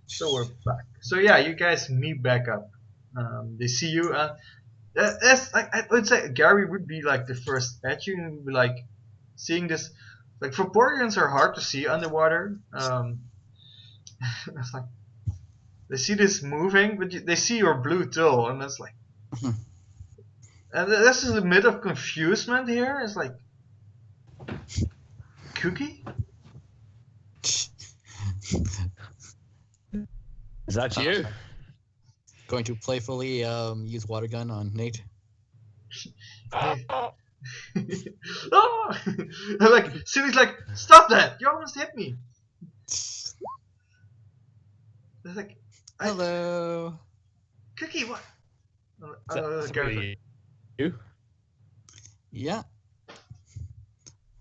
So we're back. So yeah, you guys meet back up. They see you, and that's like I would say Gary would be like the first at you, and would be like seeing this. Like Vaporeons are hard to see underwater. It's like they see this moving, but they see your blue tail, and it's like, and this is a bit of confusement here. It's like, Cookie? Is that you? Going to playfully use water gun on Nate. Oh! Like Cindy's like, stop that! You almost hit me. It's like, Hello. Cookie, what? You? Yeah.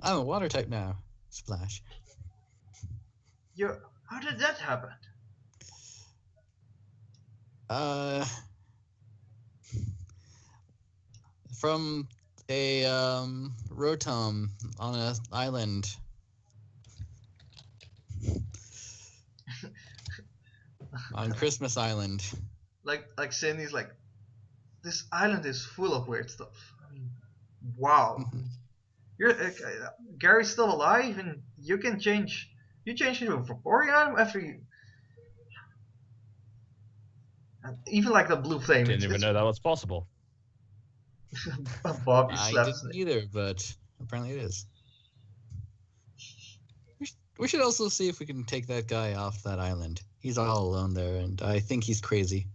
I'm a water type now. Splash. How did that happen? From a rotom on an island. On Christmas Island. Like Cindy's like, this island is full of weird stuff. I mean, wow. You're Gary's still alive, and you can change. You changed into a Vaporeon after you. And even like the blue flame. Didn't even know that was possible. Bobby I slaps didn't it. either, but apparently it is. We should also see if we can take that guy off that island. He's all alone there, and I think he's crazy.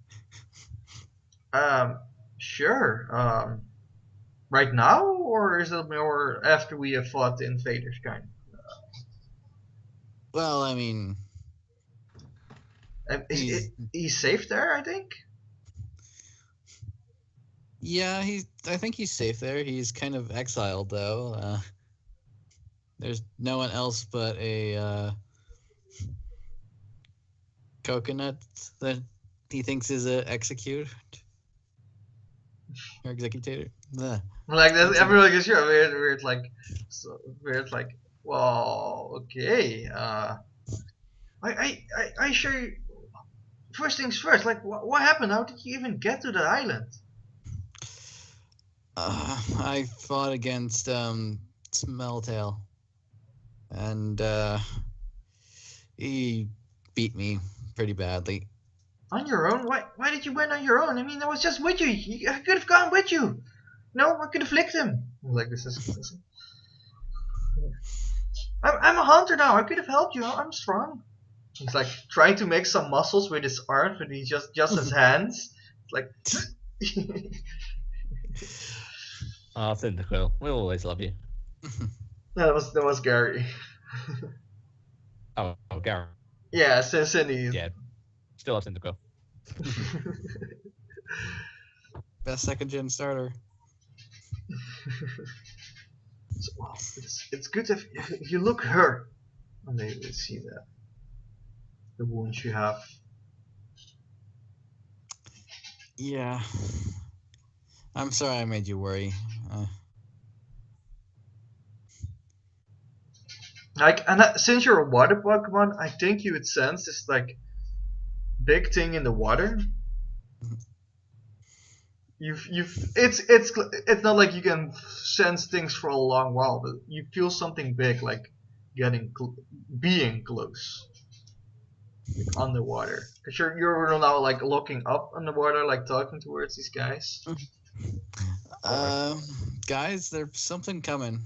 Sure. Right now, or is it more after we have fought the invaders, kind of? Well, I mean, He's safe there, I think. yeah, I think he's safe there. He's kind of exiled, though. There's no one else but a coconut that he thinks is a execute or executator. Like that, everyone gets sure weird, like, so weird, like, well, okay. I sure. First things first. Like, what happened? How did you even get to the island? I fought against Smelltail, and he beat me pretty badly. On your own? Why did you win on your own? I mean, I was just with you. I could have gone with you. No, I could have licked him. Like, this is. I'm a hunter now. I could have helped you. I'm strong. He's like trying to make some muscles with his arms, but he just his hands. Like. Cyndaquil, we'll always love you. That was Gary. Oh, Gary. Yeah, Cindy. Yeah, still love Cyndaquil. Best second gen starter. So, well, it's good if you look hurt, and they see that the wounds you have. Yeah. I'm sorry I made you worry. Like, and since you're a water Pokemon, I think you would sense this like big thing in the water. It's not like you can sense things for a long while, but you feel something big, like being close, like underwater. Cause you're now like looking up underwater, like talking towards these guys. Guys, there's something coming.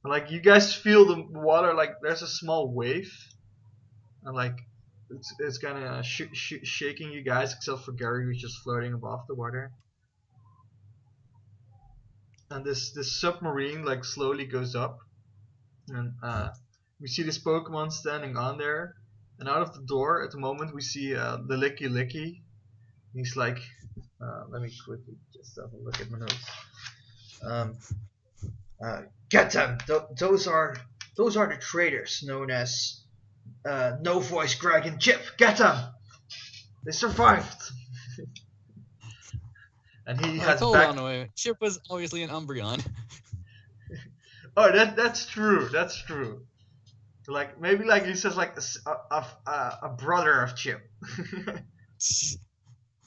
Like you guys feel the water, like there's a small wave, and like it's kind of shaking you guys, except for Gary, who's just floating above the water. And this submarine like slowly goes up, and we see this Pokemon standing on there. And out of the door at the moment we see the Licky Licky. He's like, let me quickly just have a look at my notes. Get them! Those are the traitors known as No Voice, Greg, and Chip. Get them! They survived. And he has hold back. on a minute. Chip was obviously an Umbreon. Oh, that's true. That's true. Like maybe like he says like a brother of Chip.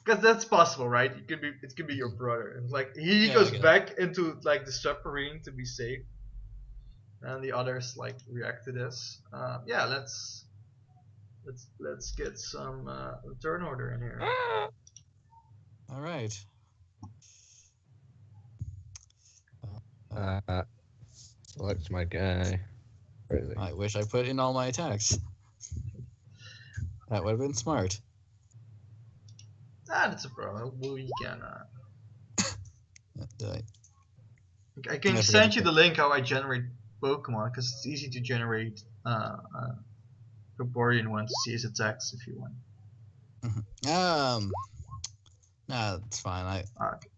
Because that's possible, right? It could be your brother. And like he Yeah, I goes get it. back into like the submarine to be safe, and the others like react to this. Yeah, let's get some turn order in here. All right. Select my guy. Where is he? I wish I put in all my attacks. That would have been smart. That's a problem. We can. Did I I can forgot send to you put- the link how I generate Pokemon because it's easy to generate Vaporeon one to see his attacks if you want. Nah, it's fine. Okay.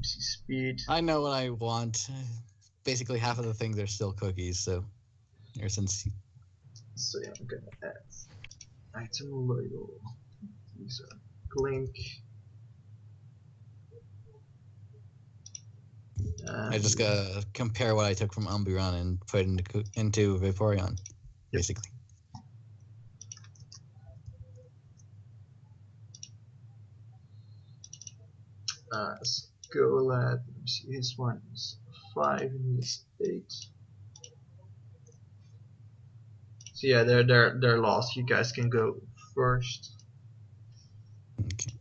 See speed. I know what I want. Basically, half of the things are still cookies. So, ever since So yeah, I'm gonna add item label. Use a link. I just gotta compare what I took from Umbreon and put it into Vaporeon, basically. Skullad. Let me see. His one is 5 and his 8. So yeah, they're lost. You guys can go first. Okay.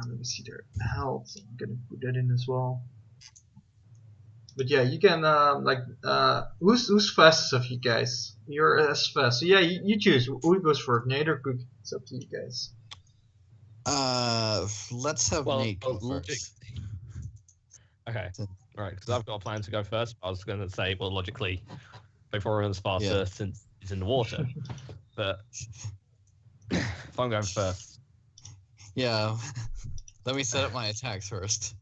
Let me see their health. I'm gonna put that in as well. But yeah, you can who's fastest of you guys? You're as fast. So yeah, you choose who goes first. Nate or Cook. It's up to you guys. Let's have Nate go logic. first. Okay. So- Right, because I've got a plan to go first. I was going to say, well, logically, Vaporeon's faster since it's in the water. But if I'm going first. Yeah. Let me set up my attacks first.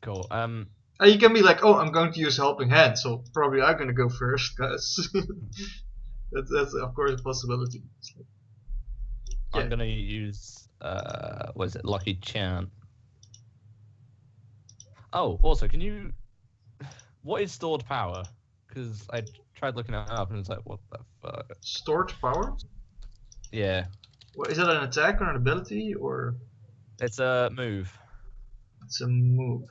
Cool. You can be like, oh, I'm going to use helping hand, so probably I'm gonna go first, guys. that's of course a possibility. Yeah. I'm going to use, what is it, Lucky Chant. Oh, also, can you... What is stored power? Because I tried looking it up and it's like, what the fuck? Stored power? Yeah. What, is that an attack or an ability or? It's a move. It's a move.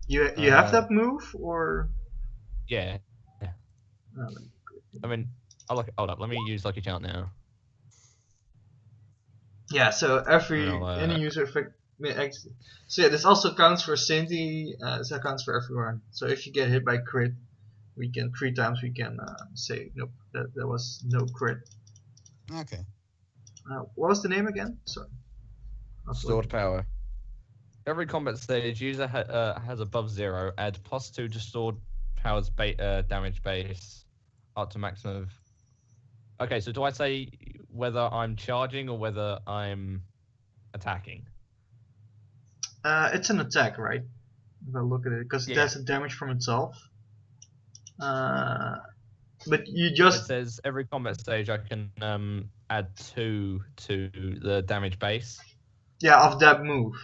You have that move or? Yeah. Oh, I mean, hold up. Let me use Lucky Chant now. yeah. So any user effect. So yeah, this also counts for Cindy. This counts for everyone. So if you get hit by crit, we can 3 times we can say nope. That was no crit. Okay. What was the name again? Sorry. Stored power. Every combat stage, user has above 0. Add +2 to stored power's damage base up to maximum of. Okay, so do I say whether I'm charging or whether I'm attacking? It's an attack, right? If I look at it, because it does a damage from itself. But you just. It says every combat stage I can add 2 to the damage base. Yeah, of that move.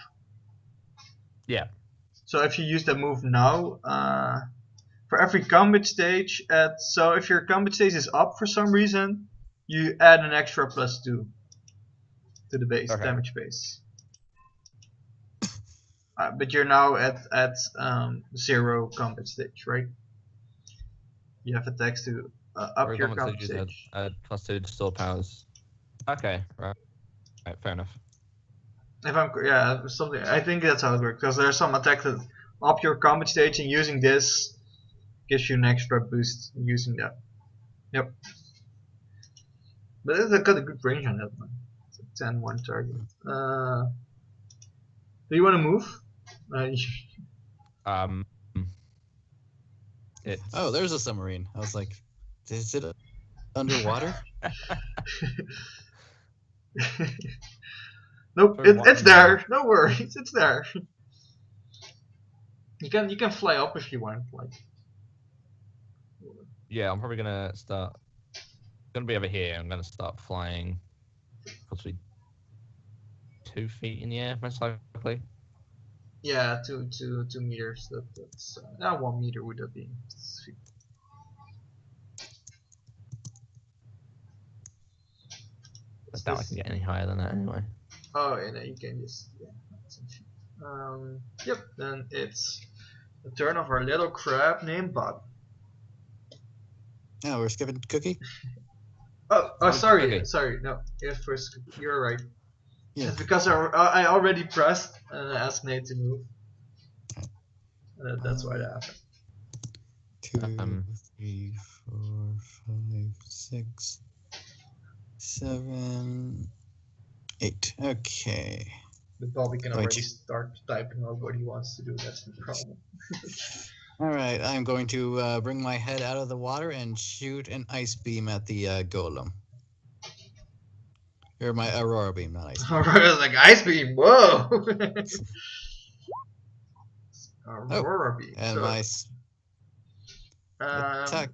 Yeah. So if you use that move now, for every combat stage, so if your combat stage is up for some reason, you add an extra +2 to the base damage base. But you're now at 0 combat stage, right? You have attacks to up your combat stage. Add +2 to stored powers. Okay, right, fair enough. If I'm something, I think that's how it works. Because there's some attack that up your combat stage, and using this gives you an extra boost using that. Yep. But it's got a good range on that one. It's a 10-1 target. Do you want to move? Oh, there's a submarine. I was like, is it underwater? Nope, it's there. No worries, it's there. You can fly up if you want. Like. Yeah, I'm probably gonna start. Gonna be over here. I'm gonna start flying, possibly 2 feet in the air, most likely. Yeah, 2 meters. That's 1 meter would that be? I doubt I can get any higher than that anyway. Oh, and then you can just Yep. Then it's the turn of our little crab named Bob. No, we're skipping Cookie. Oh, sorry, Okay. sorry. No, if first, you're right. Yeah. It's because I already pressed and I asked Nate to move. That's why that happened. 2, 3, 4, 5, 6, 7, 8. Okay. But Bobby can Wait, already start typing out what he wants to do. That's the problem. All right, I'm going to bring my head out of the water and shoot an ice beam at the golem. Or my aurora beam, not ice beam. Aurora was like ice beam. Whoa. Aurora beam. And So, my attack.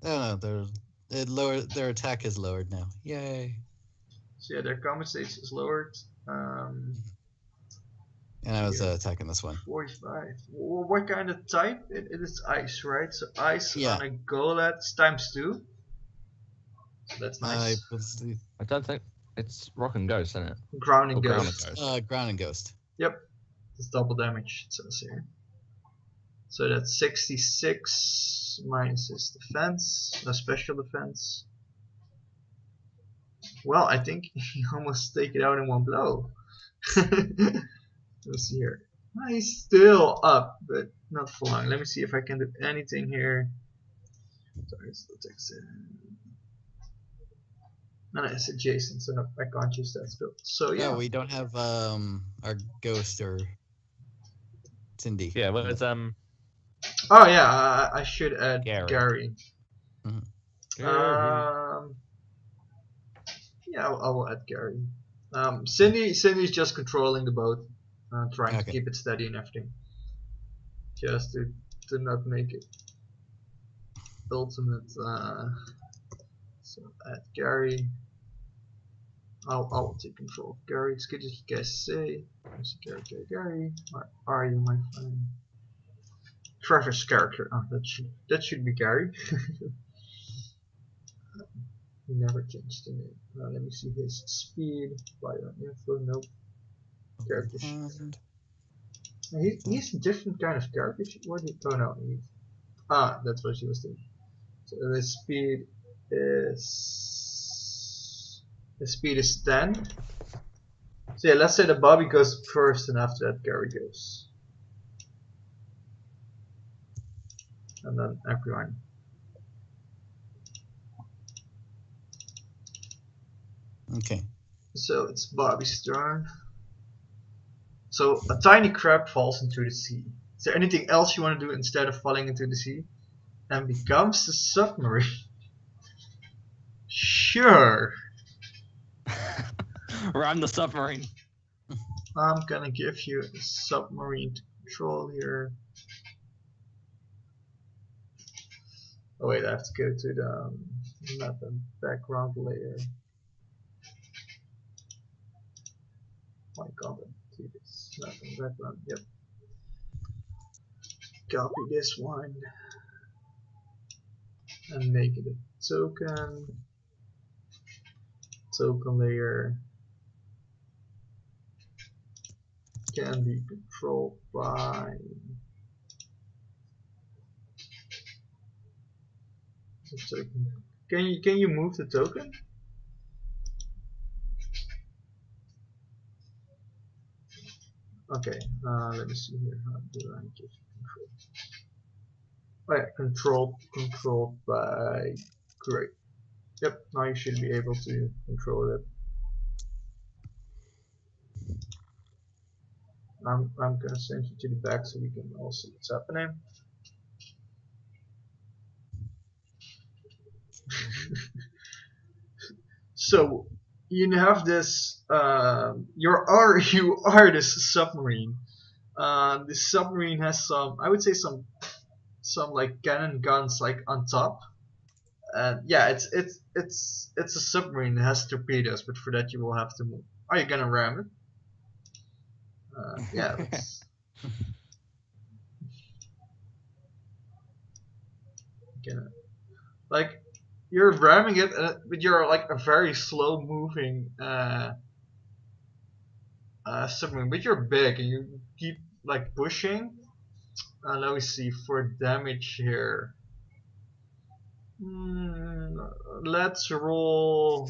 Oh no, their attack is lowered now. Yay! So yeah, their combat stage is lowered. And I was attacking this one. 45. What kind of type? It is ice, right? So ice Yeah. on a golem times 2. So that's nice. I don't think it's rock and ghost, isn't it? Ground and Or ground and ghost. ghost. Ground and ghost. Yep. It's double damage, it says here. So that's 66 minus his defense, special defense. Well, I think he almost take it out in one blow. Let's see here. He's still up, but not for long. Let me see if I can do anything here. Sorry, it's the text. No, it's adjacent, so no, I can't use that still. So yeah. No, we don't have our ghost or Cindy. Yeah, well, it's Oh yeah, I should add Gary. Yeah, I will add Gary. Cindy's just controlling the boat, trying to keep it steady and everything, just to not make it ultimate. So add Gary. I'll take control of Gary. It's good as you guys say. Gary. Where are you, my friend? Trevor's character. Oh, that should be Gary. He never changed the name. Let me see his speed. Bio info. Nope. Character. He's a different kind of character. What? Oh no. That's what she was doing. So his speed is 10. So yeah, let's say that Bobby goes first, and after that Gary goes, and then everyone. Okay. So it's Bobby's turn. So a tiny crab falls into the sea. Is there anything else you want to do instead of falling into the sea? And becomes the submarine. Sure. Run the submarine. I'm gonna give you a submarine to control here. Oh wait, I have to go to the map and background layer. Why can't I do this? Map and background, yep. Copy this one and make it a token. Token layer can be controlled by the token. Can you move the token? Okay, let me see here. How do I give control? Oh yeah, controlled by. Great. Yep, now you should be able to control it. I'm gonna send you to the back so we can all see what's happening. So you have this. You are this submarine. This submarine has some. I would say some like cannon guns like on top. And yeah, it's a submarine. It has torpedoes, but for that you will have to move. Are you gonna ram it? Yeah. Let's, get it. Like you're ramming it, but you're like a very slow moving submarine. But you're big and you keep like pushing. Let me see for damage here. Let's roll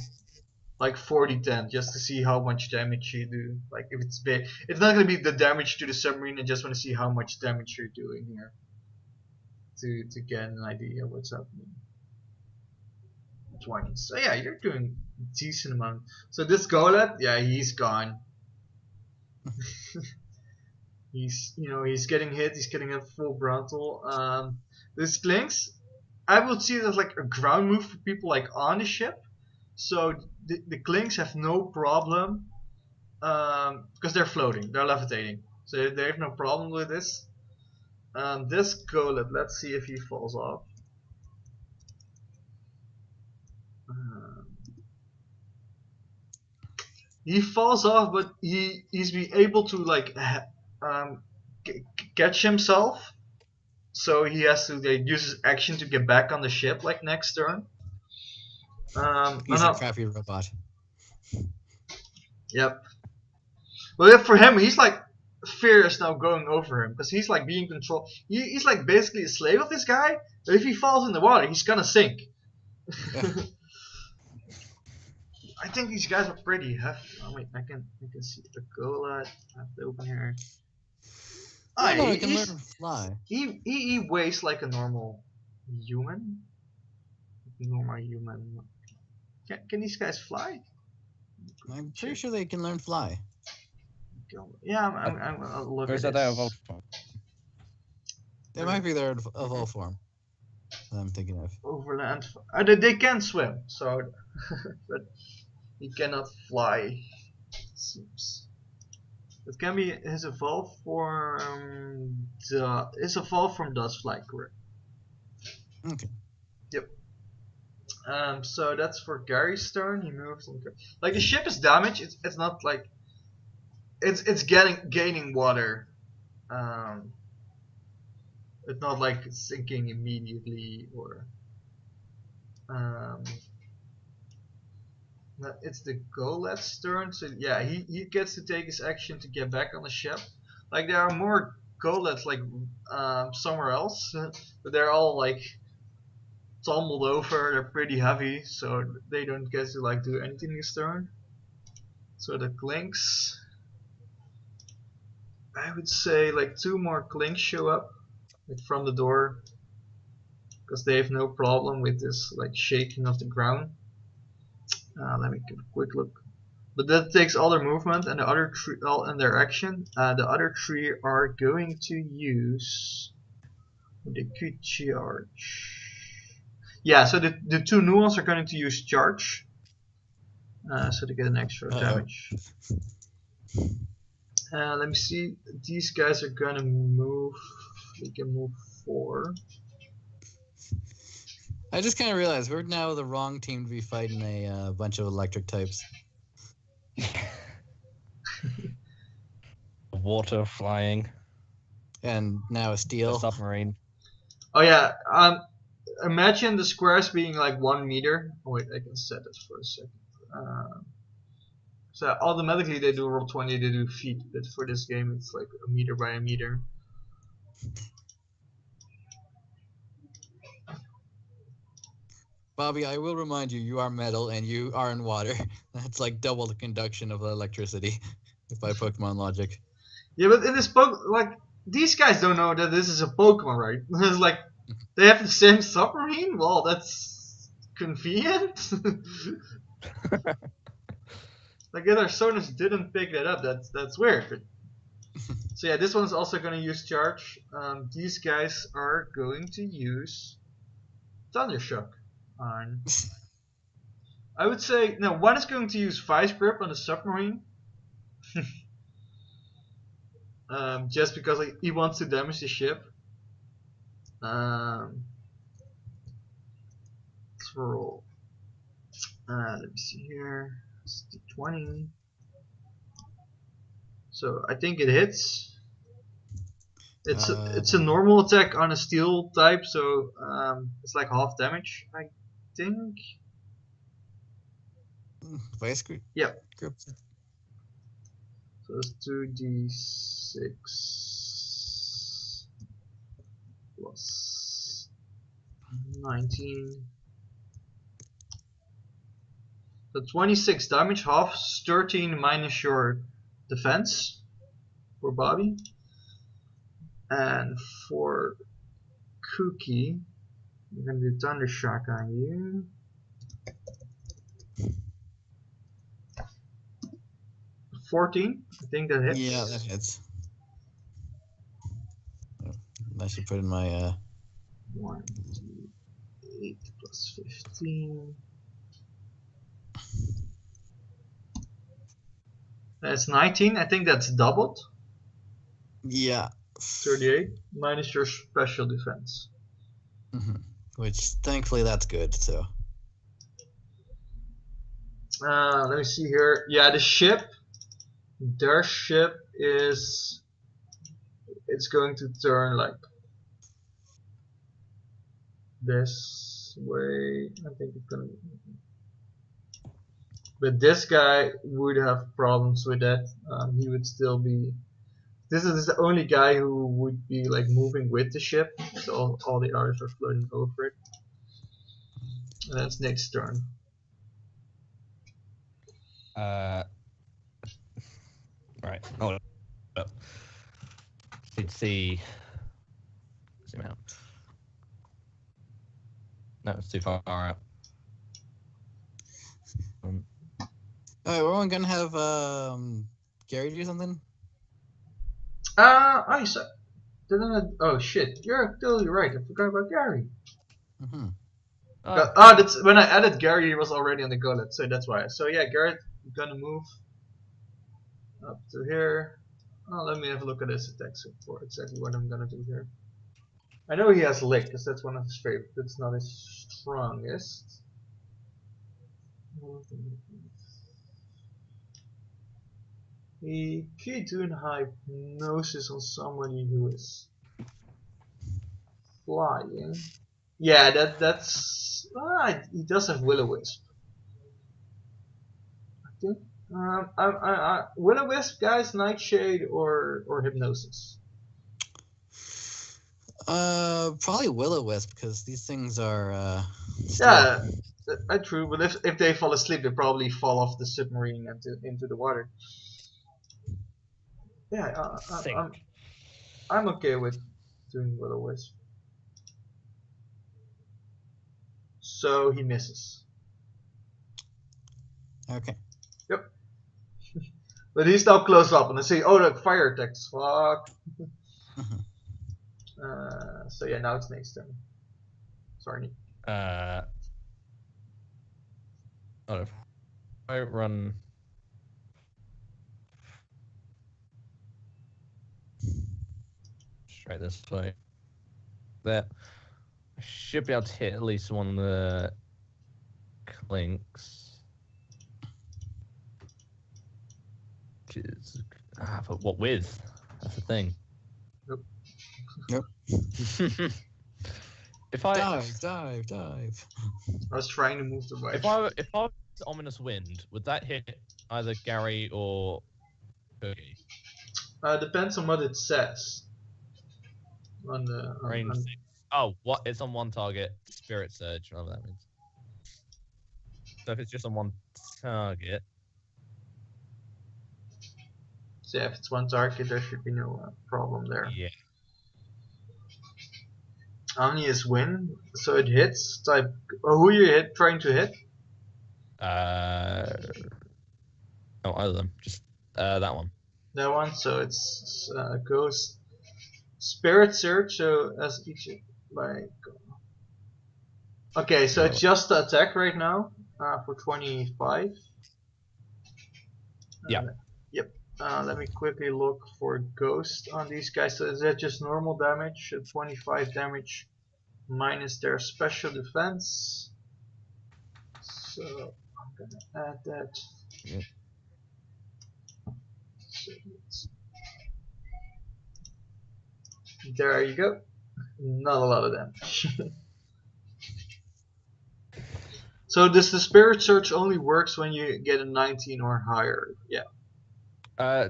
like 40-10 just to see how much damage you do. Like if it's big, it's not gonna be the damage to the submarine. I just want to see how much damage you're doing here to get an idea of what's happening. 20. So yeah, you're doing a decent amount. So this Golem, yeah, he's gone. he's getting hit. He's getting a full Brontal. This Clinks, I would see it as like a ground move for people like on the ship. So the Clinks have no problem because they're floating, they're levitating, so they have no problem with this. This Golem, let's see if he falls off. He falls off, but he's be able to like catch himself. So he has to use his action to get back on the ship like next turn. He's a crappy robot. Yep. Well, for him, he's like fear is now going over him because he's like being controlled. He's like basically a slave of this guy. But if he falls in the water, he's gonna sink. Yeah. I think these guys are pretty hefty. Oh wait, I can see the Gola. I have to open here. Oh, no, he can learn to fly. He weighs like a normal human. Normal human. Can these guys fly? I'm pretty sure they can learn fly. Yeah, I'll look Or at is that this. their evolved form? They might be their evolved form. That I'm thinking of. Overland. They can swim, so but he cannot fly. Seems. It can be his evolved form. His evolved form does fly, correct? Okay. Yep. So that's for Gary's turn. He moves. Like the ship is damaged. It's not like it's gaining water. It's not like it's sinking immediately or. It's the Golet's turn, so yeah, he gets to take his action to get back on the ship. Like there are more Golets like somewhere else, but they're all like tumbled over. They're pretty heavy, so they don't get to like do anything this turn. So the Clinks, I would say like 2 more Clinks show up like, from the door, because they have no problem with this like shaking of the ground. Let me give a quick look. But that takes all their movement and the other 3 and their action. The other 3 are going to use the quick charge. Yeah, so the 2 new ones are going to use charge. So they get an extra damage. Let me see. These guys are gonna move. They can move 4. I just kind of realized we're now the wrong team to be fighting a bunch of electric types. Water flying. And now a steel. A submarine. Oh yeah. Imagine the squares being like 1 meter. Oh wait, I can set this for a second. So automatically they do roll 20. They do feet, but for this game it's like a meter by a meter. Bobby, I will remind you, you are metal and you are in water. That's like double the conduction of electricity by Pokemon logic. Yeah, but in this like these guys don't know that this is a Pokemon, right? It's like they have the same submarine. Well, that's convenient. Like other Sonus didn't pick that up. That's weird. So yeah, this one's also gonna use charge. These guys are going to use Thundershock on. I would say no. One is going to use Vice Grip on the submarine. Just because he wants to damage the ship. Let's roll. Let me see here. It's 20. So I think it hits. It's a Um, normal attack on a steel type, so it's like half damage, I think. Vice group. Yeah. Group. So it's 2d6 plus 19. So 26 damage, half 13 minus your defense for Bobby. And for Cookie, we're gonna do Thunder Shock on you. 14, I think that hits. Yeah, that hits. I should put in my 1, 2, 8 plus 15. That's 19. I think that's doubled. yeah. 38 minus your special defense. Which thankfully that's good. So. Let me see here. Yeah, the ship. Their ship is. It's going to turn like this way. I think it's gonna. But this guy would have problems with that. He would still be. This is the only guy who would be like moving with the ship. So all the others are floating over it. And that's Nick's turn. Right. Hold up. Need to see. Zoom out. No, it's too far out. Alright, we're gonna have Gary do something. I said. Oh shit! You're totally right. I forgot about Gary. That's when I added Gary. He was already on the gullet, so that's why. So yeah, Garrett, I'm gonna move up to here. Oh, let me have a look at his attacks for exactly what I'm gonna do here. I know he has lick, because that's one of his favorites. It's not his strongest. He keep doing hypnosis on somebody who is flying. Yeah, that's he does have Will-O-Wisp. I think Will-O-Wisp, guys, Nightshade or Hypnosis. Probably Will-O-Wisp because these things are. Yeah, that's true. But if they fall asleep, they probably fall off the submarine into the water. Yeah, I'm okay with doing Will-O-Wisp. So he misses. Okay. Yep. But he's now close up, and I say, "Oh, the fire attacks! Fuck." So yeah, now it's Nate's turn. Sorry. If I run. Straight this way. That I should be able to hit at least one of the clinks. But what with? That's the thing. Nope. If I dive. I was trying to move the right. If I was Ominous Wind, would that hit either Gary or Cookie? Depends on what it says. On the Range 6. Oh, what? It's on one target. Spirit Surge, whatever that means. So if it's just on one target. So yeah, if it's one target, there should be no problem there. Yeah. Omnius Win, so it hits. Type. Who you trying to hit? No, either of them. Just that one. That one. So it's Ghost Spirit Surge. So as each like. Okay, so it's just the attack right now for 25. Yeah. Yep. Let me quickly look for Ghost on these guys. So is that just normal damage? 25 damage minus their special defense. So I'm gonna add that. There you go. Not a lot of damage. So does the Spirit Surge only works when you get a 19 or higher? Yeah.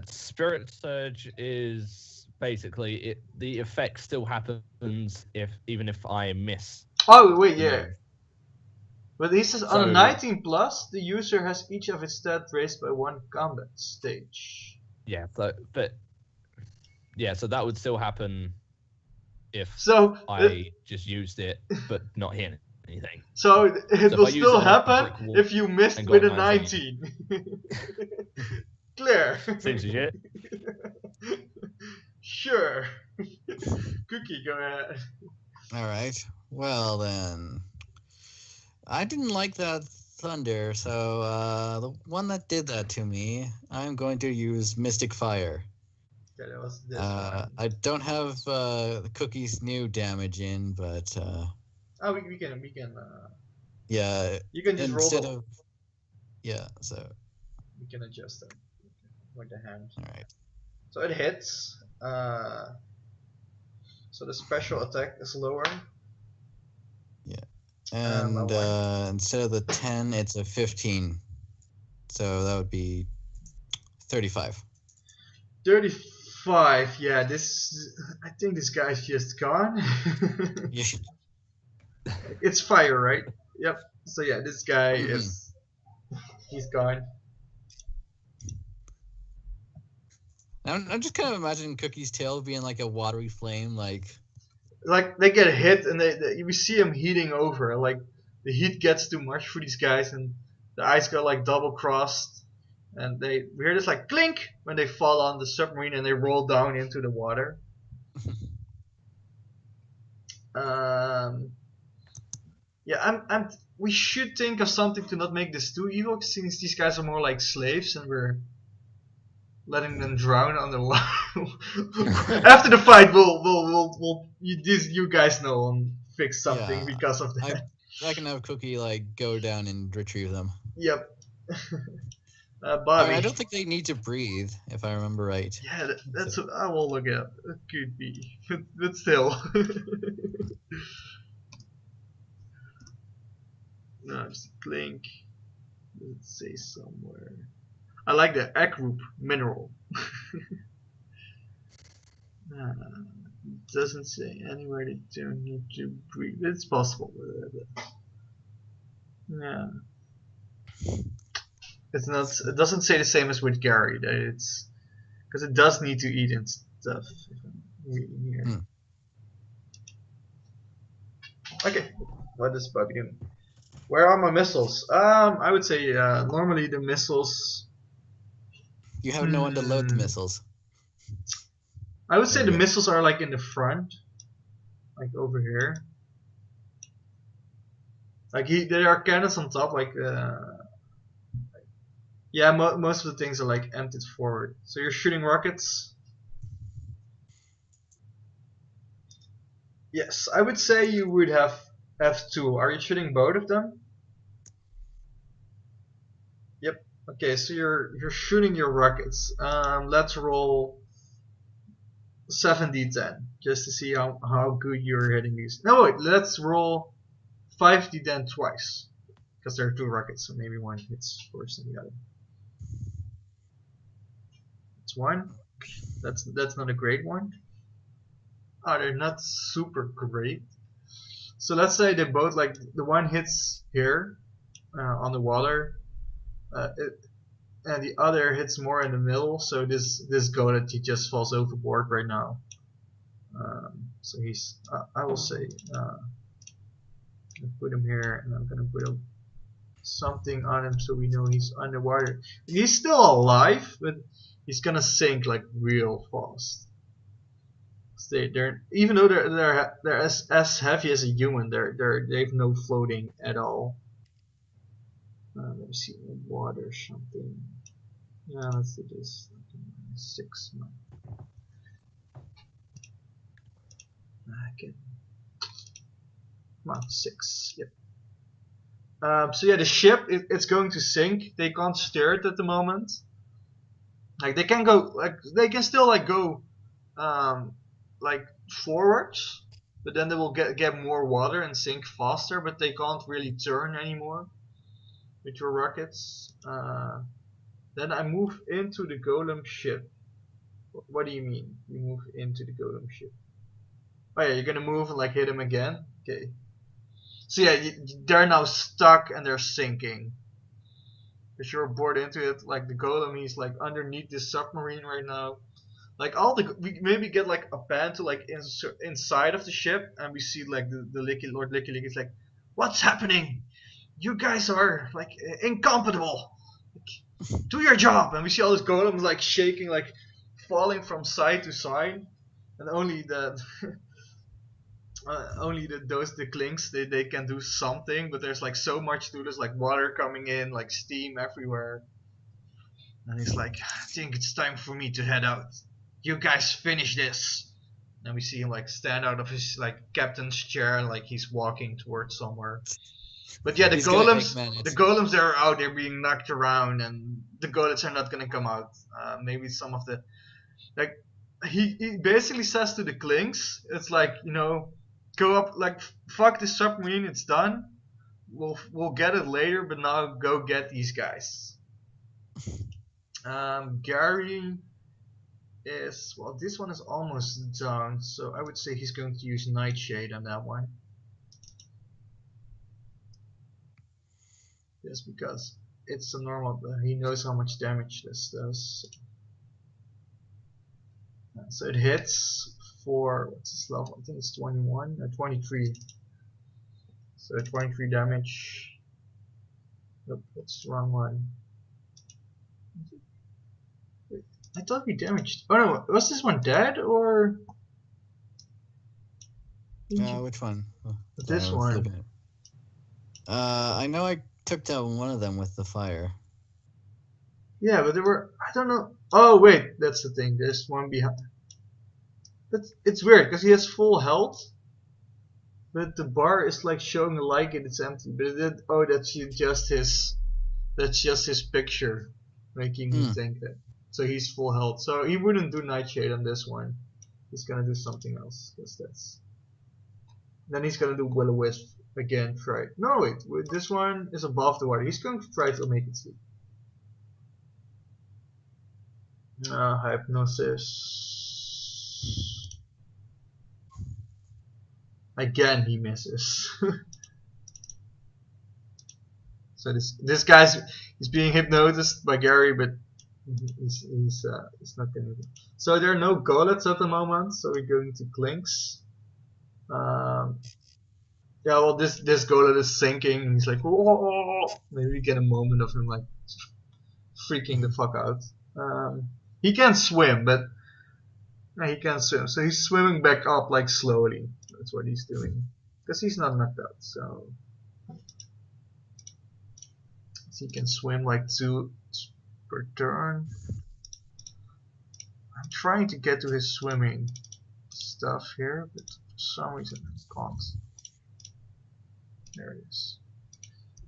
Spirit Surge is basically the effect still happens even if I miss. Oh wait, the yeah. move. But he says on a 19 plus, the user has each of its stats raised by 1 combat stage. Yeah, so that would still happen if I just used it but not hit anything. So it will still happen if you missed with a 19. Clear. Seems legit. Sure. Cookie, go ahead. Alright. Well then. I didn't like that thunder, so the one that did that to me, I'm going to use Mystic Fire. Okay, that was this one. I don't have Cookie's new damage in, but oh, we can. Yeah. You can just instead roll. Of, yeah, so we can adjust them with the hand. All right. So it hits. So the special attack is lower. Yeah. And instead of the 10, it's a 15. So that would be 35. 35. Yeah, I think this guy's just gone. Yeah. It's fire, right? Yep. So yeah, this guy he's gone. I'm just kind of imagining Cookie's tail being like a watery flame, like they get hit and we see him heating over. Like the heat gets too much for these guys, and the ice got like double crossed, and we hear this like clink when they fall on the submarine and they roll down into the water. Yeah, we should think of something to not make this too evil, since these guys are more like slaves and we're letting them drown on the water. After the fight, you guys know and fix something because of that. I can have Cookie like go down and retrieve them. Yep. Bobby. I don't think they need to breathe, if I remember right. Yeah, that's what I will look at. It could be, but still. No, just clink. Does it say somewhere? I like the egg group mineral. It doesn't say anywhere they don't need to breathe. It's possible. Yeah. It's not. It doesn't say the same as with Gary. That it's because it does need to eat and stuff. If I'm reading here. Okay. What is Bobby doing? Where are my missiles? I would say normally the missiles. You have no one to load the missiles. I would say the missiles are like in the front, like over here. Like there are cannons on top, like yeah, most of the things are like emptied forward. So you're shooting rockets. Yes, I would say you would have F2. Are you shooting both of them? Yep. Okay, so you're shooting your rockets. Let's roll 7d10 just to see how good you're hitting these. No wait, let's roll 5d10 twice because there are 2 rockets, so maybe one hits first than the other. That's 1. That's not a great one. Oh, they're not super great. So let's say they both, like the one hits here on the water, and the other hits more in the middle. So this goat, he just falls overboard right now. So he's I will say I'm gonna put him here, and I'm gonna put something on him so we know he's underwater. He's still alive, but he's gonna sink like real fast. They're even though they're as heavy as a human, they've no floating at all. Let me see, water something. Yeah, let's do this. 6. Okay. Come on, 6. Yep. So yeah, the ship it's going to sink. They can't steer it at the moment. Like they can go, like they can still like go, like forwards, but then they will get more water and sink faster. But they can't really turn anymore with your rockets. Then I move into the golem ship. What do you mean? You move into the golem ship? Oh yeah, you're gonna move and like hit him again. Okay. So yeah, they're now stuck and they're sinking. Because you're bored into it, like the golem, he's like underneath this submarine right now. Like we maybe get like a pan to like inside of the ship, and we see like the Lord Licky Licky is like, "What's happening? You guys are like incompatible. Like, do your job." And we see all this golems like shaking, like falling from side to side, and only the the clinks they can do something, but there's like so much to this, like water coming in, like steam everywhere. And he's like, I think it's time for me to head out. You guys finish this. And we see him like stand out of his like captain's chair, like he's walking towards somewhere. But yeah, the golems that are out, they're being knocked around, and the golems are not gonna come out. Maybe some of the like he basically says to the clinks, it's like, you know, go up, like fuck the submarine, it's done. We'll get it later, but now go get these guys. Gary is, well, this one is almost done, so I would say he's going to use Nightshade on that one. Just because it's a normal, he knows how much damage this does. So it hits for, what's his level? I think it's 21 or 23. So 23 damage. Nope, that's the wrong one. Wait, I thought we damaged. Oh no, was this one dead or? Which one? This one. I know I took down one of them with the fire. Yeah, but there were, I don't know. Oh wait, that's the thing. There's one behind. It's weird because he has full health, but the bar is like showing like it's empty. But that's just his picture, making me think that. So he's full health. So he wouldn't do Nightshade on this one. He's gonna do something else. Then he's gonna do Will-O-Wisp again. Try. No wait, this one is above the water. He's going to try to make it sleep. Hypnosis. Again, he misses. So this guy's being hypnotized by Gary, but he's not gonna. So there are no golets at the moment, so we're going to clinks. Yeah, well this golet is sinking, and he's like, whoa! Maybe we get a moment of him like freaking the fuck out. He can't swim, but he can't swim, so he's swimming back up like slowly. That's what he's doing, because he's not knocked out, so he can swim like 2 per turn. I'm trying to get to his swimming stuff here, but for some reason I can't. There it is.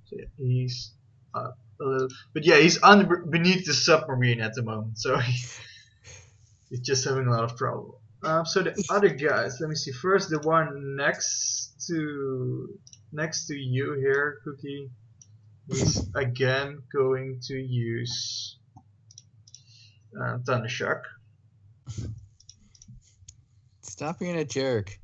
So yeah, he's up a little, but yeah, he's beneath the submarine at the moment, so he's just having a lot of trouble. So the other guys, let me see. First, the one next to you here, Cookie, is again going to use Thundershock. Stop being a jerk.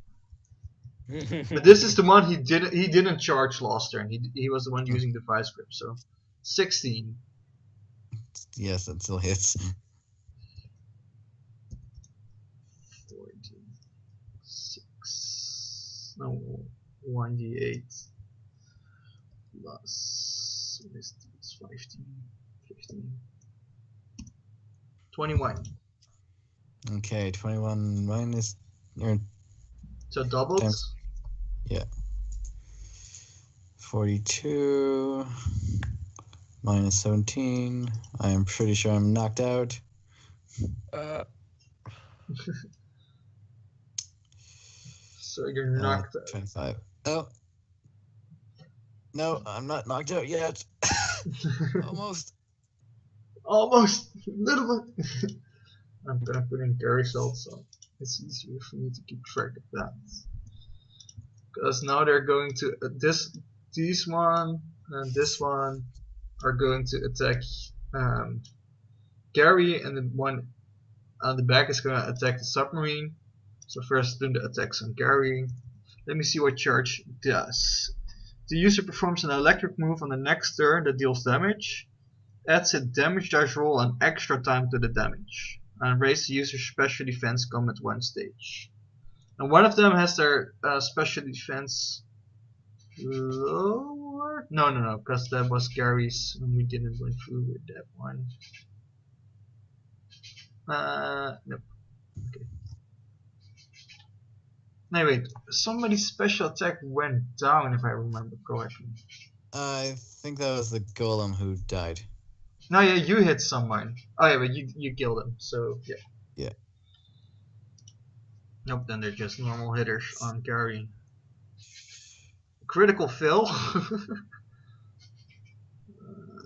But this is the one he didn't charge last turn. He was the one using the Vice Grip. So 16. Yes, that still hits. 6. No, 1d8 plus 15. 21. Okay, 21 minus. So doubles? Yeah. 42 minus 17. I am pretty sure I'm knocked out. So you're knocked out. 25. Oh. No, I'm not knocked out yet. Almost. almost a little bit. I'm gonna put in Gary salt so it's easier for me to keep track of that. Because now they're going to this one and this one are going to attack Gary, and the one on the back is going to attack the submarine. So first do the attacks on Gary. Let me see what charge does. The user performs an electric move on the next turn that deals damage. Adds a damage dice roll and extra time to the damage. And raise the user's special defense combat 1 stage. And one of them has their special defense lower? No, because that was Gary's and we didn't went through with that one. Nope. Okay. No, wait. Somebody's special attack went down, if I remember correctly. I think that was the golem who died. No, yeah, you hit someone. Oh yeah, but you killed him, so yeah. Yeah. Nope, then they're just normal hitters on Gary. Critical fail.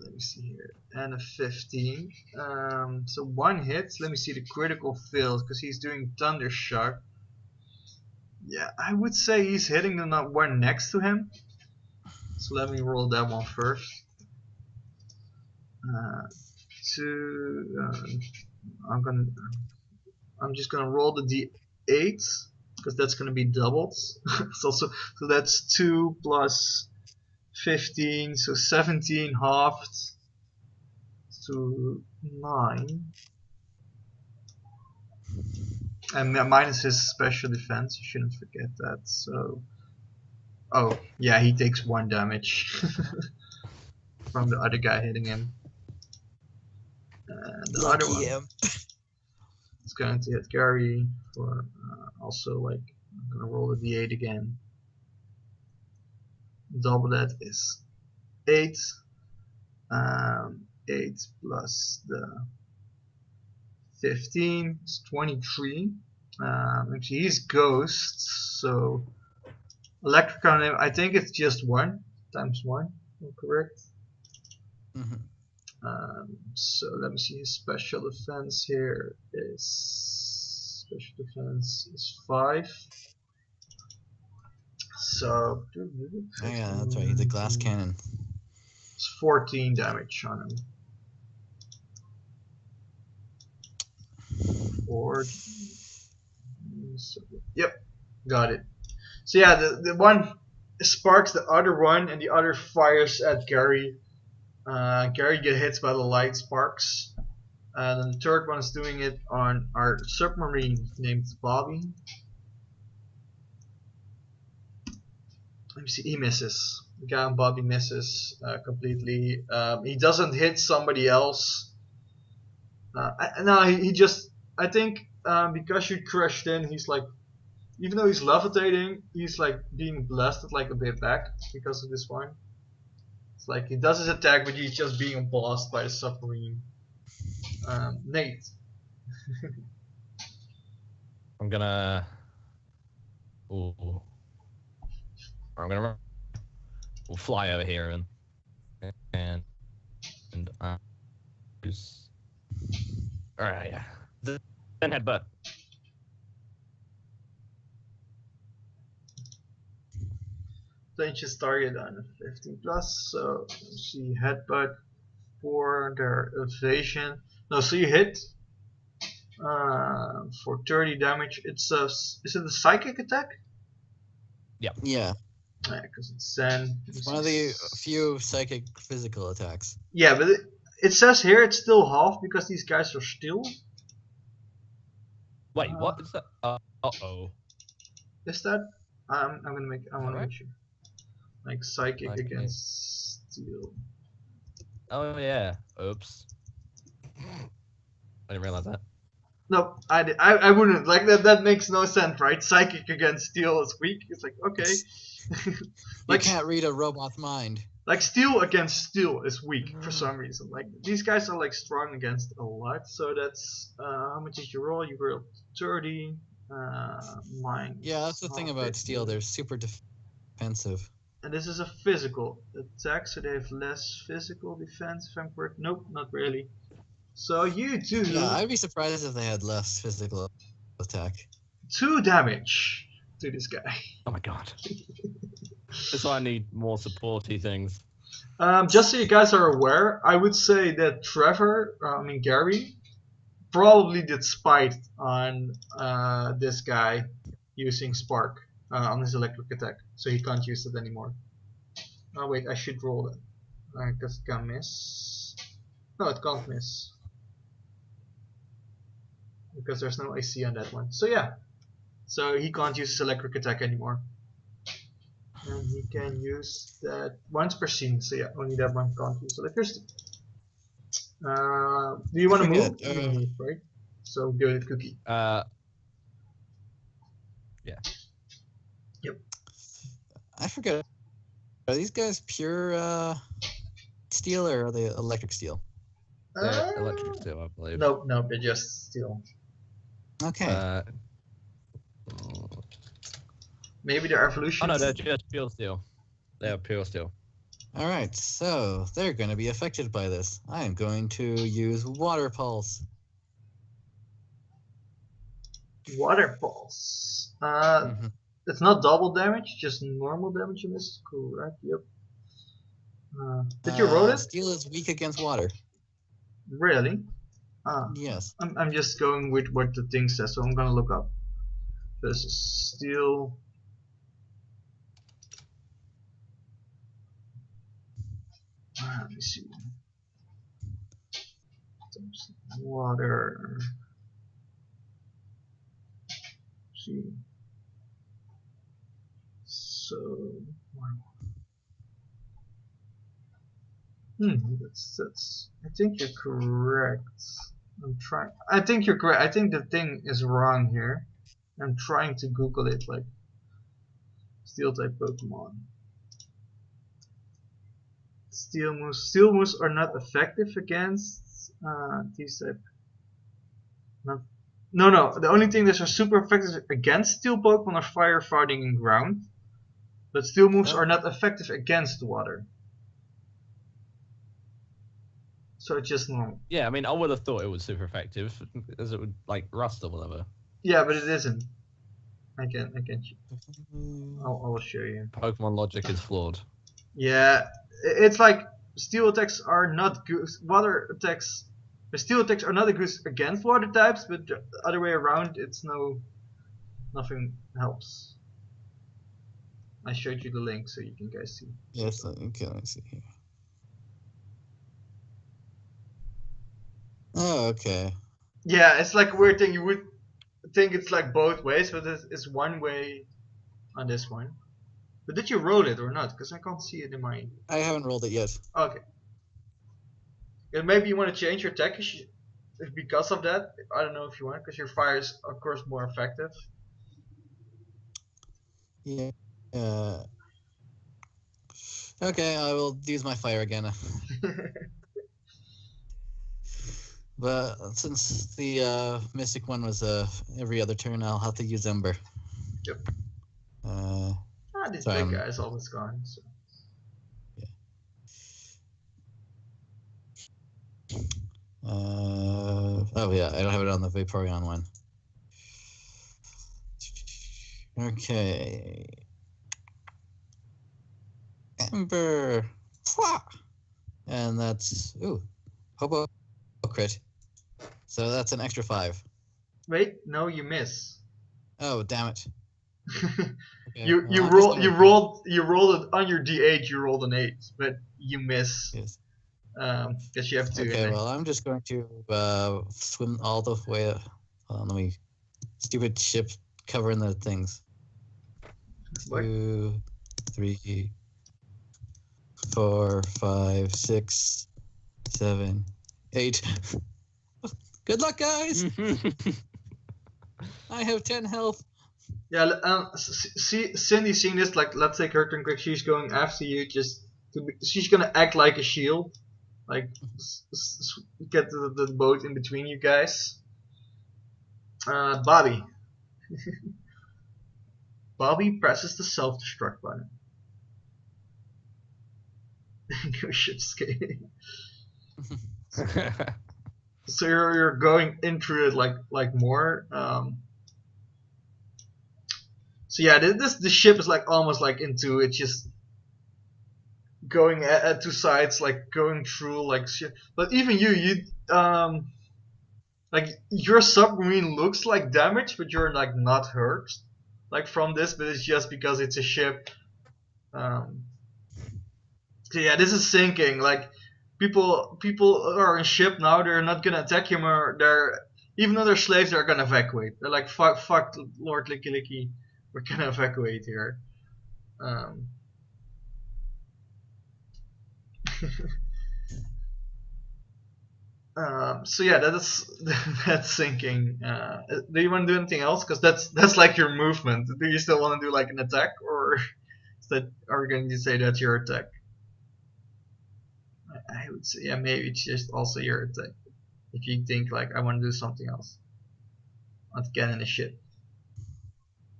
Let me see here. And a 15. So 1 hit. Let me see the critical fails because he's doing Thunder Shock. Yeah, I would say he's hitting the one next to him. So let me roll that one first. 2. I'm just gonna roll the d8 because that's gonna be doubled. So that's 2 plus 15, so 17 halved to 9. And minus his special defense, you shouldn't forget that. So, oh yeah, he takes 1 damage from the other guy hitting him. And the other one is going to hit Gary for also like I'm gonna roll the d8 again. Double that is 8. 8 plus the 15 is 23. Actually, he's ghosts, so electric on him. I think it's just 1 times 1. Am I correct? Mm-hmm. So let me see. His special defense here is 5. So Oh yeah, that's right. He's a glass cannon. It's 14 damage on him. 4. So, yep, got it. So yeah, the one sparks the other one, and the other fires at Gary. Gary gets hit by the light sparks. And then the third one is doing it on our submarine named Bobby. Let me see, he misses. The guy on Bobby misses completely. He doesn't hit somebody else. No, he just, I think because you crashed in, he's like, even though he's levitating, he's like being blasted like a bit back because of this one. It's like he does his attack, but he's just being blasted by the submarine. Nate. I'm gonna. Ooh. I'm gonna. We'll fly over here and use. All right, yeah. Then headbutt. Changes target on a 15 plus, so see headbutt for their evasion. No, so you hit for 30 damage. It's a, is it a psychic attack? Yeah. Yeah. Yeah, because it's Zen. It's one of the few psychic physical attacks. Yeah, but it says here it's still half because these guys are still. Wait, what is that? Uh-oh. Is that? I want to make sure. Like psychic Okay. against steel. Oh yeah. Oops. I didn't realize that. No, I wouldn't. Like that makes no sense, right? Psychic against steel is weak. It's like, okay. Like, you can't read a robot's mind. Like steel against steel is weak for some reason. Like these guys are like strong against a lot. So that's how much did you roll? You rolled 30. Mine. Yeah, that's the thing about steel. They're super defensive. And this is a physical attack, so they have less physical defense. If I'm correct, nope, not really. So you do Yeah, I'd be surprised if they had less physical attack. 2 damage to this guy. Oh my god. That's why I need more supporty things. Just so you guys are aware, I would say that Gary, probably did spite on this guy using Spark on his electric attack, so he can't use it anymore. Oh wait, I should roll that. Because it can miss. No, it can't miss. Because there's no AC on that one. So yeah. So he can't use his electric attack anymore. And he can use that once per scene, so yeah, only that one can't use electricity. Do you want to move? Good. You move, right? So go to Cookie. Yeah. Yep. I forget. Are these guys pure steel or are they electric steel? They're electric steel, I believe. No, they're just steel. Okay. Maybe they're evolutions. Oh no, they're just pure steel. They are pure steel. All right, so they're going to be affected by this. I am going to use Water Pulse. Water Pulse. It's not double damage, just normal damage in this. Correct. Yep. Did you roll it? Steel is weak against water. Really? Yes. I'm just going with what the thing says, so I'm gonna look up. This is steel. Let me see. Water. See. So. That's. I think you're correct. I think you're correct. I think the thing is wrong here. I'm trying to Google it, like steel type Pokemon. Steel moves are not effective against these type. No. The only thing that are super effective against steel Pokemon are fire, fighting, and ground. But steel moves are not effective against water. So it's just normal. Yeah, I mean, I would have thought it was super effective, as it would like rust or whatever. Yeah, but it isn't. I can. I'll show you. Pokemon logic is flawed. Yeah, it's like steel attacks are not good. Steel attacks are not good against water types, but the other way around, nothing helps. I showed you the link so you can guys see. Yes, okay, let's see here. Oh, okay. Yeah, it's like a weird thing. You would think it's like both ways, but it's one way on this one. But did you roll it or not? Because I can't see it in my... I haven't rolled it yet. Okay. And maybe you want to change your attack because of that. I don't know if you want, because your fire is of course more effective. Yeah. Okay, I will use my fire again. But since the Mystic one was every other turn, I'll have to use Ember. Yep. This so big guy is almost gone. So. Yeah. Oh yeah, I don't have it on the Vaporeon one. Okay. Ember. And that's Hobo crit. So that's an extra 5. Wait, no, you miss. Oh, damn it. Okay, you rolled it on your D8. You rolled an 8, but you miss. Yes. Because you have to. Okay, well, I'm just going to swim all the way. Let me. Stupid ship covering the things. What? 2, 3, 4, 5, 6, 7, 8. Good luck, guys! I have 10 health. Yeah, Cindy seeing this, like, let's take her turn quick. She's going after you, she's gonna act like a shield, like get the boat in between you guys. Bobby. Bobby presses the self-destruct button. Your ship's skating. So you're going into it like more. So yeah, the ship is like almost like into it, just going at two sides, like going through like shit. But even you like your submarine looks like damaged, but you're like not hurt, like from this. But it's just because it's a ship. Um, so yeah, this is sinking. Like people are in ship now. They're not gonna attack him, or they're even though they're slaves, they're gonna evacuate. They're like fuck, Lord Licky Licky, we're gonna evacuate here. Um, so yeah, that's that's sinking. Do you want to do anything else? Because that's like your movement. Do you still want to do like an attack, or is that are we going to say that's your attack? I would say yeah, maybe it's just also your attack. If you think like I want to do something else, I want to get in the ship.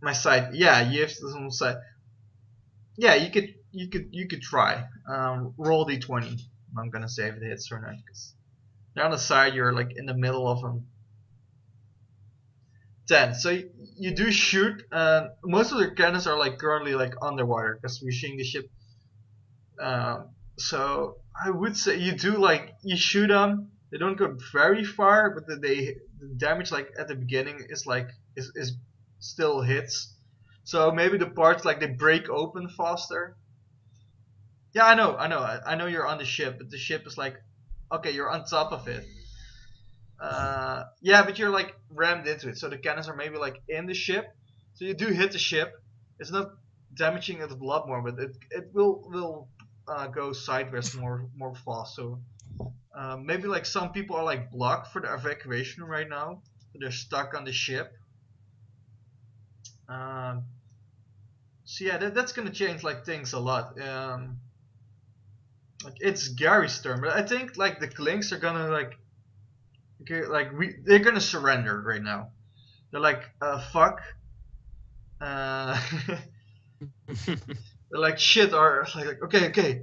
My side, yeah, you have some side. Yeah, you could try. Roll d20. I'm gonna say if it hits or not, because they're on the side. You're like in the middle of them. 10. So you do shoot. Most of the cannons are like currently like underwater because we're seeing the ship. So I would say you do like you shoot them. They don't go very far, but the damage like at the beginning is like is still hits. So maybe the parts like they break open faster. Yeah, I know you're on the ship, but the ship is like, okay, you're on top of it. Yeah, but you're like rammed into it, so the cannons are maybe like in the ship. So you do hit the ship. It's not damaging it a lot more, but it will go sideways more fast. So maybe like some people are like blocked for the evacuation right now, so they're stuck on the ship. Um, so yeah, that's gonna change like things a lot. Like it's Gary's turn, but I think like the Clinks are gonna like okay, like they're gonna surrender right now. They're like fuck. Uh, they're like shit. Are like okay.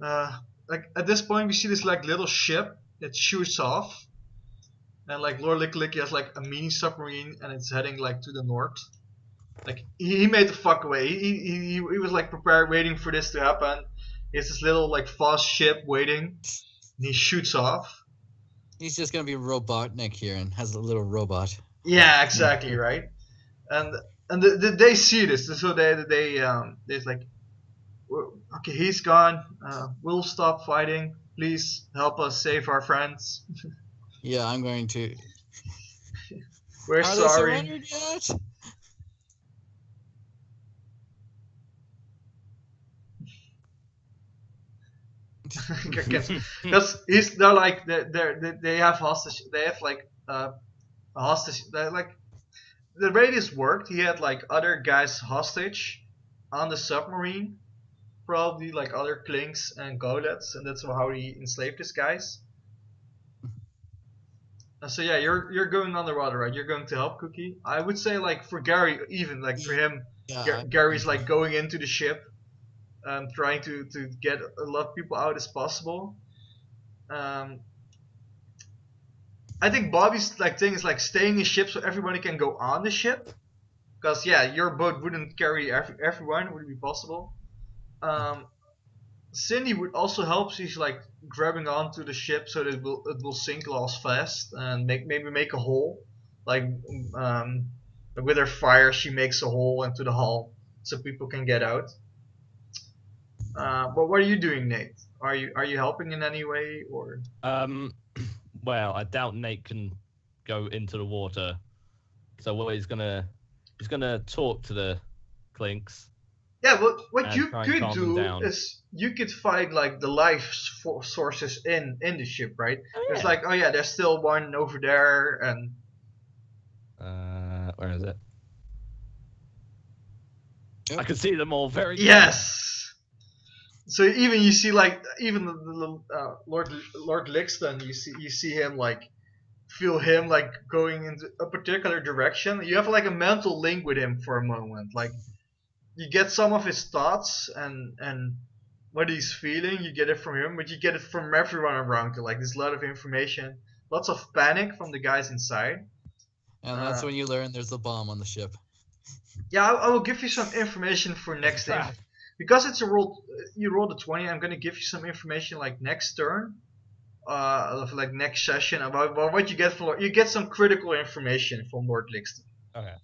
Uh, like at this point we see this like little ship that shoots off, and like Lord Lick Licky has like a mini submarine, and it's heading like to the north. Like he made the fuck away. He was like prepared, waiting for this to happen. He has this little like fast ship waiting, and he shoots off. He's just gonna be Robotnik here and has a little robot. Yeah, exactly right. And they see this, so they're like, okay, he's gone. We'll stop fighting. Please help us save our friends. Yeah, I'm going to. We're Are they sorry. surrendered yet? Because they're like they have hostage. They have like a hostage. They're like the radius worked. He had like other guys hostage on the submarine, probably like other clinks and golets, and that's how he enslaved these guys. So yeah, you're going underwater, right? You're going to help Cookie. I would say like for Gary, even like for him, Yeah. Gary's like going into the ship, trying to get a lot of people out as possible. Um, I think Bobby's like thing is like staying in ship so everybody can go on the ship. Because yeah, your boat wouldn't carry everyone, would it be possible? Um, Cindy would also help. She's like grabbing onto the ship so that it will sink less fast and maybe make a hole. Like um, with her fire, she makes a hole into the hull so people can get out. But what are you doing, Nate? Are you helping in any way or? Well, I doubt Nate can go into the water. So what he's gonna talk to the Clinks. Yeah, what And you try and could calm them do down. is you could find like the life sources in the ship, right? It's like, oh yeah, there's still one over there, and where is it? Yep. I can see them all very yes. So even you see like even the Lord Lixton, you see him like feel him like going into a particular direction. You have like a mental link with him for a moment, like you get some of his thoughts and what he's feeling. You get it from him, but you get it from everyone around you. Like there's a lot of information lots of panic from the guys inside. And that's when you learn there's a bomb on the ship. Yeah, I will give you some information for next time. Trap. Because it's a roll, you rolled a 20. I'm gonna give you some information like next turn, of like next session about what you get for. You get some critical information from Lord Lixton. Okay.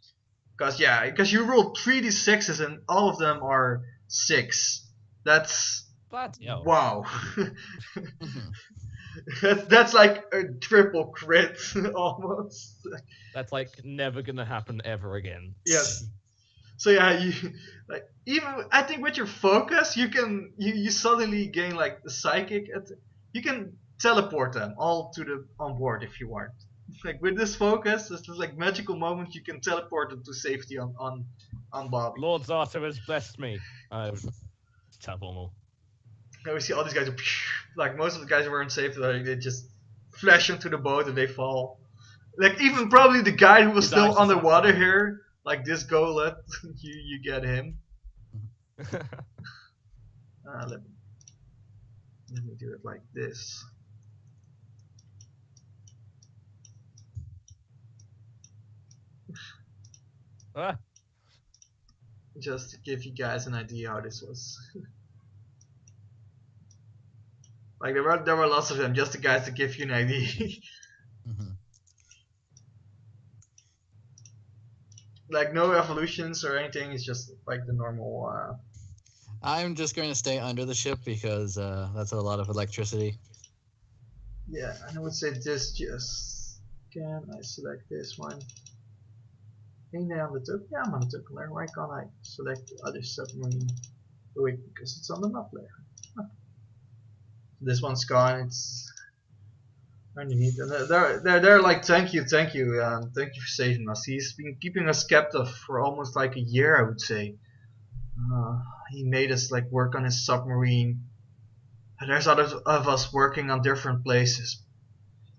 Because you rolled 3d6s and all of them are 6. That's Bloody hell. wow. That's like a triple crit almost. That's like never gonna happen ever again. Yes. So yeah, you like even I think with your focus you can you suddenly gain like the psychic. You can teleport them all to the on board if you want. Like with this focus, this is like magical moment. You can teleport them to safety on Bobby. Lord Zarto has blessed me. Teleport them all. Now we see all these guys. Like most of the guys weren't safe. Like they just flash into the boat and they fall. Like even probably the guy who was He's still actually underwater something. here. Like this go, let you get him. Let me do it like this. Ah, Just to give you guys an idea how this was. Like there were lots of them, just the guys to give you an idea. Like no evolutions or anything. It's just like the normal. I'm just going to stay under the ship because that's a lot of electricity. Yeah, and I would say this just. Can I select this one? Ain't I on the token? Yeah, I'm on the token layer. Why can't I select the other submarine? Oh, wait, because it's on the map layer. Huh. This one's gone. It's underneath. And they're like, thank you for saving us. He's been keeping us captive for almost like a year, I would say. He made us like work on his submarine. And there's others of us working on different places.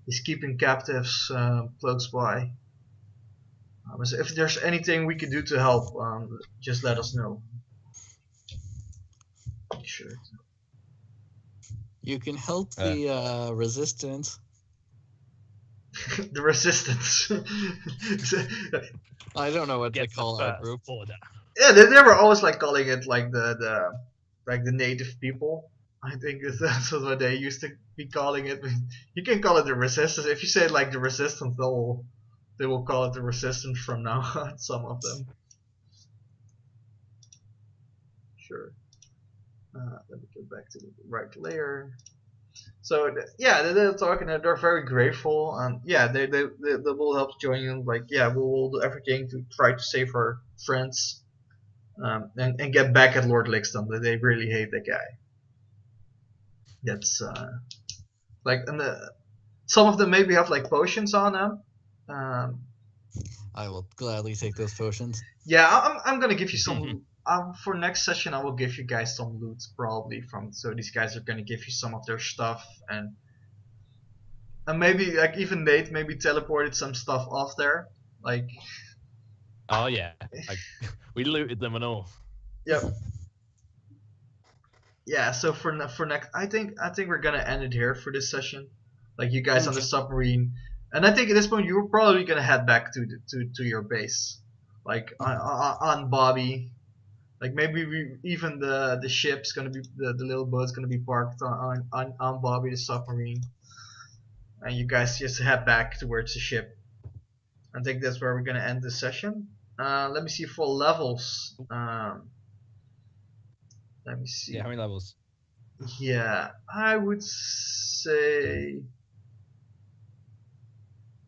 He's keeping captives close by. So if there's anything we could do to help, just let us know. Sure. You can help the resistance. The resistance. I don't know what get to call the our first group. order. Yeah, they were always like calling it like the native people. I think that's what they used to be calling it. You can call it the resistance. If you say like the resistance, they will call it the resistance from now on. Some of them. Sure. Let me get back to the right layer. So yeah, they're talking. They're very grateful. Yeah, they will help join you. Like yeah, we'll do everything to try to save our friends. And get back at Lord Lixton. They really hate that guy. That's like, and some of them maybe have like potions on them. I will gladly take those potions. Yeah, I'm gonna give you some. For next session, I will give you guys some loot probably from. So these guys are gonna give you some of their stuff and maybe like even Nate maybe teleported some stuff off there. Like. Oh yeah, we looted them and all. Yep. Yeah. So for next, I think we're gonna end it here for this session. Like you guys on the submarine, and I think at this point you're probably gonna head back to your base, like on Bobby. Like maybe even the ship's gonna be the little boat's gonna be parked on Bobby the submarine, and you guys just head back towards the ship. I think that's where we're gonna end this session. Let me see for levels. Let me see. Yeah, how many levels? Yeah, I would say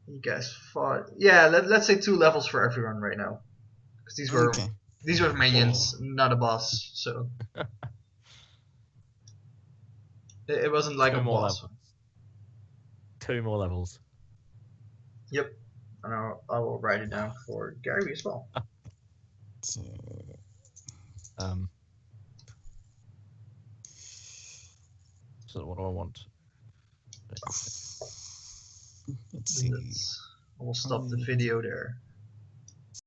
you guys fought. Yeah, let's say 2 levels for everyone right now, because these were minions, not a boss. So it wasn't like a boss. 2 more levels. Yep, and I will write it down for Gary as well. So, So what do I want? let's see. I will stop the video there.